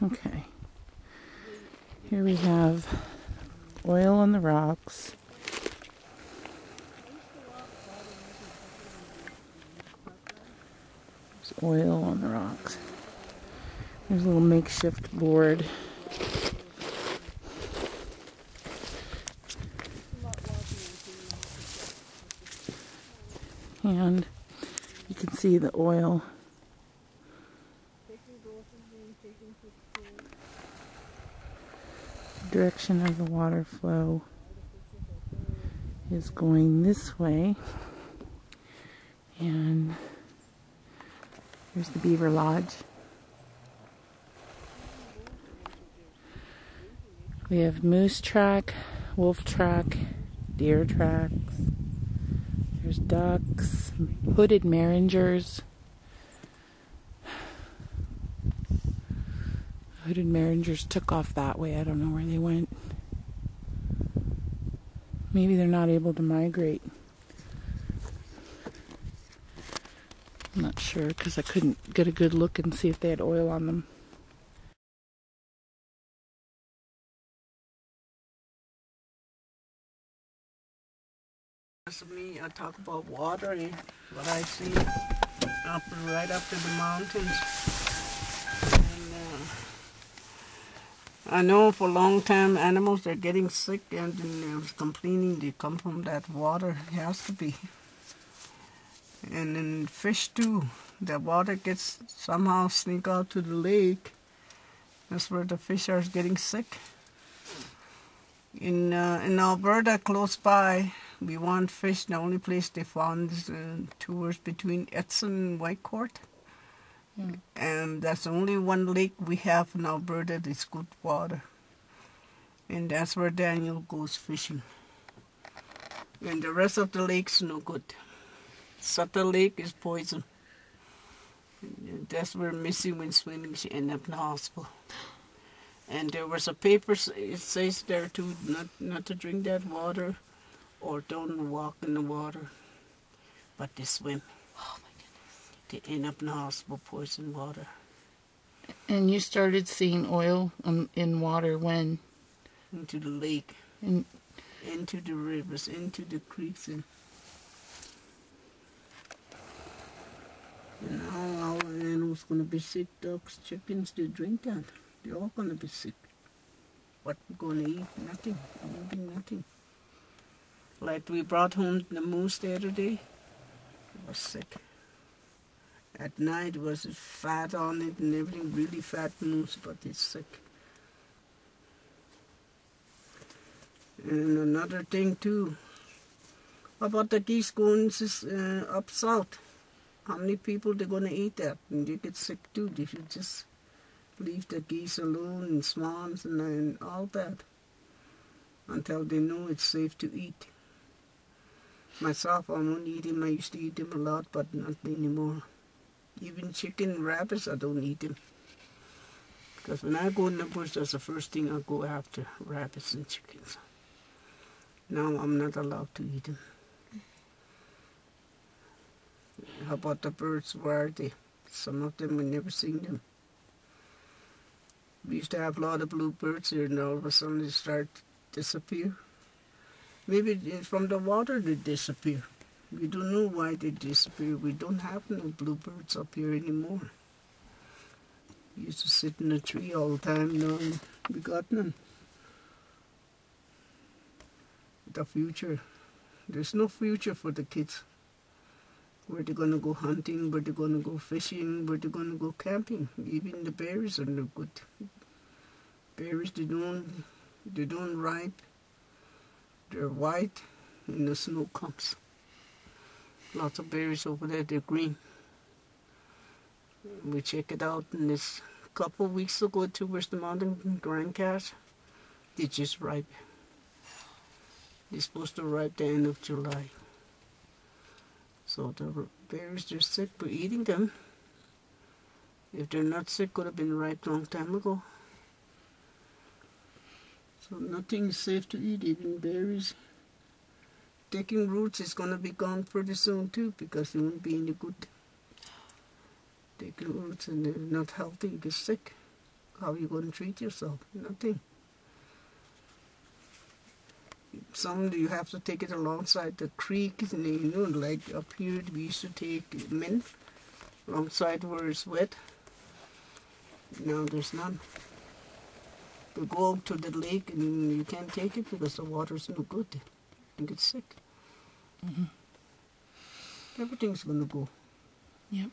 Okay. Here we have oil on the rocks. There's oil on the rocks. There's a little makeshift board. And you can see the oil. The direction of the water flow is going this way. And here's the beaver lodge. We have moose track, wolf track, deer tracks. There's ducks, hooded maringers. Hooded maringers took off that way. I don't know where they went. Maybe they're not able to migrate. I'm not sure because I couldn't get a good look and see if they had oil on them. For me, I talk about water and what I see right up to the mountains. And I know for a long time animals are getting sick and they're complaining they come from that water. It has to be. And then fish too. The water gets somehow sneak out to the lake. That's where the fish are getting sick. In Alberta, close by, we want fish. The only place they found is towards between Edson and Whitecourt. Yeah. And that's the only one lake we have in Alberta that's good water. And that's where Daniel goes fishing. And the rest of the lake's no good. Sutter Lake is poison. And that's where Missy went swimming. She ended up in the hospital. And there was a paper, it says there too, not to drink that water or don't walk in the water, but they swim. Oh my goodness. They end up in the hospital, poison water. And you started seeing oil in water when? Into the lake, into the rivers, into the creeks. And now our animals going to be sick, ducks, chickens, they drink that. They're all going to be sick. What we're going to eat? Nothing. Maybe nothing. Like we brought home the moose the other day. It was sick. At night, it was fat on it and everything, really fat moose, but it's sick. And another thing too, about the geese going up south. How many people they're going to eat that? And they get sick too. They should just leave the geese alone and swans and all that until they know it's safe to eat. Myself, I won't eat them. I used to eat them a lot, but not anymore. Even chicken and rabbits, I don't eat them. Because when I go in the bush, that's the first thing I go after, rabbits and chickens. Now I'm not allowed to eat them. How about the birds? Where are they? Some of them, I've never seen them. We used to have a lot of bluebirds here, and all of a sudden they start to disappear. Maybe from the water they disappear. We don't know why they disappear. We don't have no bluebirds up here anymore. We used to sit in a tree all the time. Now we got none. The future. There's no future for the kids. Where they're going to go hunting, where they're going to go fishing, where they're going to go camping. Even the berries are no good. Berries, they don't ripe. They're white and the snow comes. Lots of berries over there, they're green. We check it out, and this couple of weeks ago towards the mountain, Grand Cache, they just ripe. They're supposed to ripe the end of July. So the berries, they're sick, we're eating them. If they're not sick, could have been ripe a long time ago. So nothing is safe to eat, even berries. Taking roots is going to be gone pretty soon too, because they won't be any good. Taking roots and they're not healthy, you get sick. How are you going to treat yourself? Nothing. Some you have to take it alongside the creek, and you know, like up here we used to take mint alongside where it's wet. Now there's none. You go out to the lake and you can't take it because the water's no good. You get sick. Mm-hmm. Everything's gonna go. Yep.